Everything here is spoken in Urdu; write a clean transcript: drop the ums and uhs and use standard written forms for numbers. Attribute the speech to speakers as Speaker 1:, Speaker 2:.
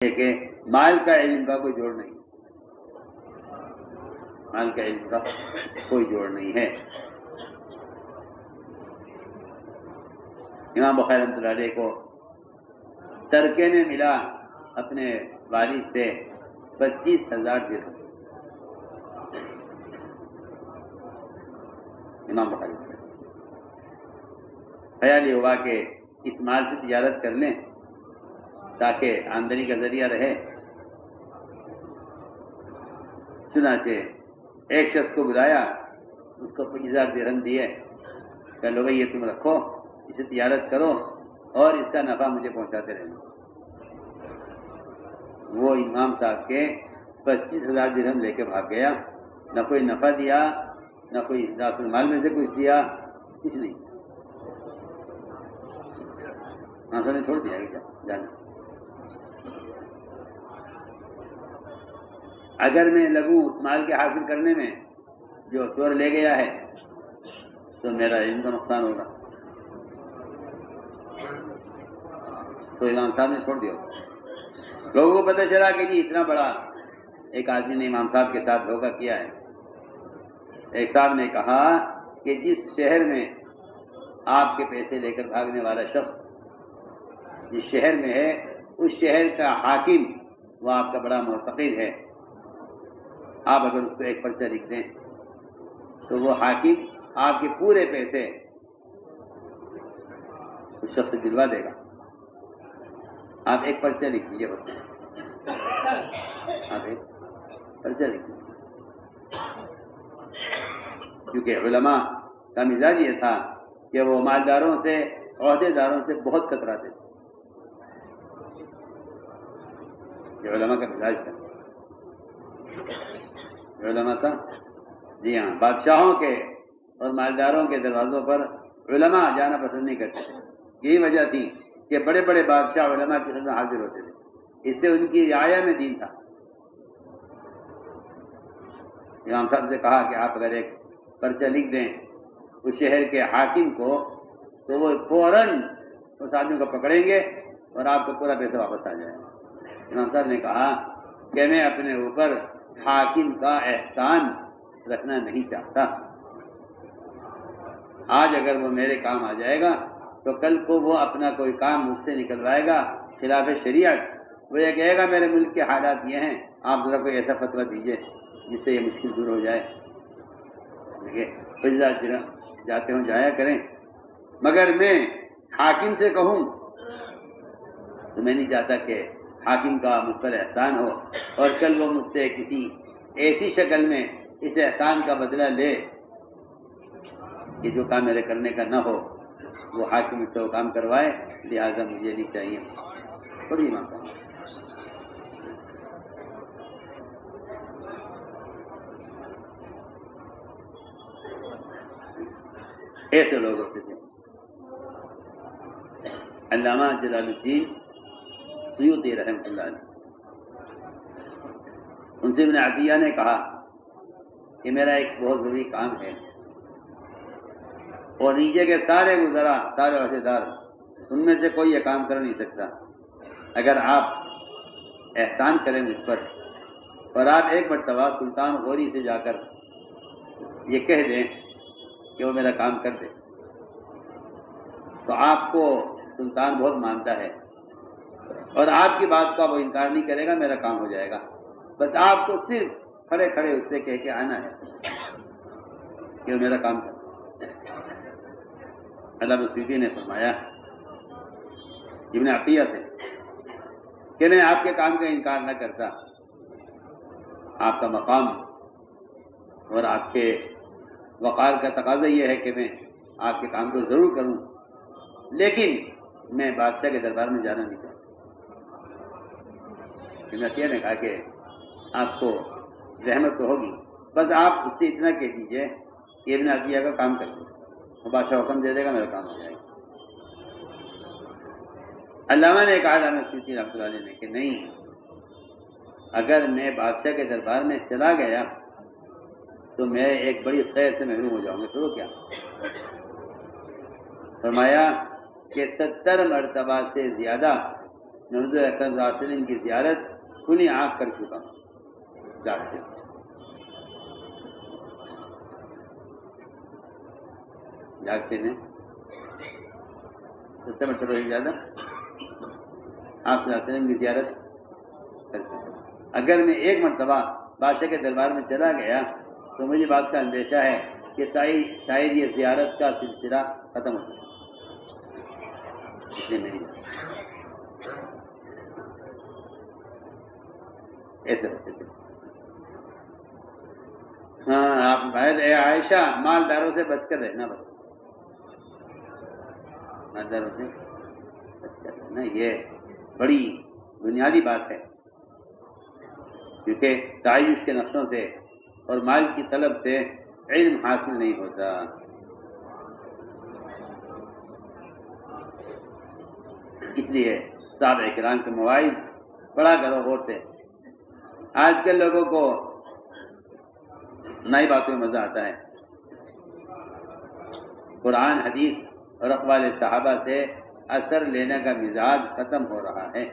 Speaker 1: ہے کہ مال کا علم کا کوئی جوڑ نہیں، مال کا علم کا کوئی جوڑ نہیں ہے۔ امام بخاری رحمۃ اللہ علیہ کو ترکے میں ملا اپنے والد سے 25,000 درہم۔ امام بخاری خیال یہ ہوا کہ اس مال سے تجارت کر لیں تاکہ آمدنی کا ذریعہ رہے۔ چنانچہ ایک شخص کو بلایا، اس کو 25,000 درہم دیے، کہ لو بھائی یہ تم رکھو، اسے تجارت کرو اور اس کا نفع مجھے پہنچاتے رہنا۔ وہ امام صاحب کے 25,000 درہم لے کے بھاگ گیا، نہ کوئی نفع دیا، نہ کوئی راس المال میں سے کچھ دیا، کچھ نہیں۔ ناصر نے چھوڑ دیا کہ جانا۔ اگر میں لگوں اس مال کے حاصل کرنے میں جو چور لے گیا ہے تو میرا علم کا نقصان ہوگا۔ تو امام صاحب نے چھوڑ دیا اس کو۔ لوگوں کو پتہ چلا کہ جی اتنا بڑا ایک آدمی نے امام صاحب کے ساتھ دھوکہ کیا ہے۔ ایک صاحب نے کہا کہ جس شہر میں آپ کے پیسے لے کر بھاگنے والا شخص جس شہر میں ہے، اس شہر کا حاکم وہ آپ کا بڑا معتقد ہے، آپ اگر اس کو ایک پرچہ لکھ دیں تو وہ حاکم آپ کے پورے پیسے اس شخص سے دلوا دے گا۔ آپ ایک پرچہ لکھ لیجیے، بس آپ ایک پرچہ لکھ لیجیے۔ کیونکہ علماء کا مزاج یہ تھا کہ وہ مالداروں سے، عہدے داروں سے بہت کتراتے تھے۔ یہ علماء کا مزاج تھا، علماء کا، جی ہاں، بادشاہوں کے اور مالداروں کے دروازوں پر علماء جانا پسند نہیں کرتے تھے۔ یہی وجہ تھی کہ بڑے بڑے بادشاہ علماء کی خدمت حاضر ہوتے تھے، اس سے ان کی رعایا میں دین تھا۔ امام صاحب سے کہا کہ آپ اگر ایک پرچہ لکھ دیں اس شہر کے حاکم کو تو وہ فوراً اس آدمی کو پکڑیں گے اور آپ کو پورا پیسہ واپس آ جائے گا۔ امام صاحب نے کہا کہ میں اپنے اوپر حاکم کا احسان رکھنا نہیں چاہتا۔ آج اگر وہ میرے کام آ جائے گا تو کل کو وہ اپنا کوئی کام مجھ سے نکلوائے گا خلاف شریعت، وہ یہ کہے گا میرے ملک کے حالات یہ ہیں، آپ ذرا کوئی ایسا فتویٰ دیجئے جس سے یہ مشکل دور ہو جائے۔ جاتے ہوں جایا کریں، مگر میں حاکم سے کہوں تو میں نہیں چاہتا کہ حاکم کا مجھ پر احسان ہو اور کل وہ مجھ سے کسی ایسی شکل میں اس احسان کا بدلہ لے کہ جو کام میرے کرنے کا نہ ہو، وہ حاکم سے وہ کام کروائے، لہذا مجھے نہیں چاہیے۔ بڑی مانتا ہوں ایسے لوگ ہوتے تھے۔ علامہ جلال الدین سیوطی رحمۃ اللہ علیہ، ان سے ابن عطیہ نے کہا کہ میرا ایک بہت ضروری کام ہے اور نیچے کے سارے وزراء، سارے عہدیدار، ان میں سے کوئی یہ کام کر نہیں سکتا۔ اگر آپ احسان کریں مجھ پر اور آپ ایک مرتبہ سلطان غوری سے جا کر یہ کہہ دیں کہ وہ میرا کام کر دے تو آپ کو سلطان بہت مانتا ہے اور آپ کی بات کا وہ انکار نہیں کرے گا، میرا کام ہو جائے گا۔ بس آپ کو صرف کھڑے کھڑے اس سے کہہ کے آنا ہے کہ وہ میرا کام کر دے۔ علامہ سیوطی نے فرمایا ابن عطیہ سے کہ میں آپ کے کام کا انکار نہ کرتا، آپ کا مقام اور آپ کے وقار کا تقاضا یہ ہے کہ میں آپ کے کام کو ضرور کروں، لیکن میں بادشاہ کے دربار میں جانا نہیں چاہتا۔ ابن عطیہ نے کہا کہ آپ کو زحمت تو ہوگی، بس آپ اس سے اتنا کہہ دیجئے کہ ابن عطیہ کا کام کر دیں، وہ بادشاہ حکم دے دے گا، میرا کام ہو جائے گا۔ علامہ نے کہا، علامہ سیوطی رحمۃ اللہ علیہ نے، کہ نہیں، اگر میں بادشاہ کے دربار میں چلا گیا تو میں ایک بڑی خیر سے محروم ہو جاؤں گا، پھر وہ کیا؟ فرمایا کہ 70 مرتبہ سے زیادہ میں حضور اکرم صلی اللہ علیہ وسلم کی زیارت کھلی آنکھ کر چکا ہوں جاگتے میں 70 مرتبہ سے زیادہ آپ صلی اللہ علیہ وسلم کی زیارت کرتے ہیں۔ اگر میں ایک مرتبہ بادشاہ کے دربار میں چلا گیا تو مجھے بات کا اندیشہ ہے کہ شاید یہ زیارت کا سلسلہ ختم ہو جائے، اس لیے نہیں ایسے ہوتے تھے۔ ہاں آپ اے عائشہ مالداروں سے بچ کر رہنا، بس مالداروں سے بچ کر رہنا، یہ بڑی بنیادی بات ہے، کیونکہ تعیش کے نقشوں سے اور مال کی طلب سے علم حاصل نہیں ہوتا۔ اس لیے صحابہ کرام کے مواعظ پڑھا کرو غور سے۔ آج کل لوگوں کو نئی باتوں میں مزہ آتا ہے، قرآن حدیث اور اقوال صحابہ سے اثر لینے کا مزاج ختم ہو رہا ہے۔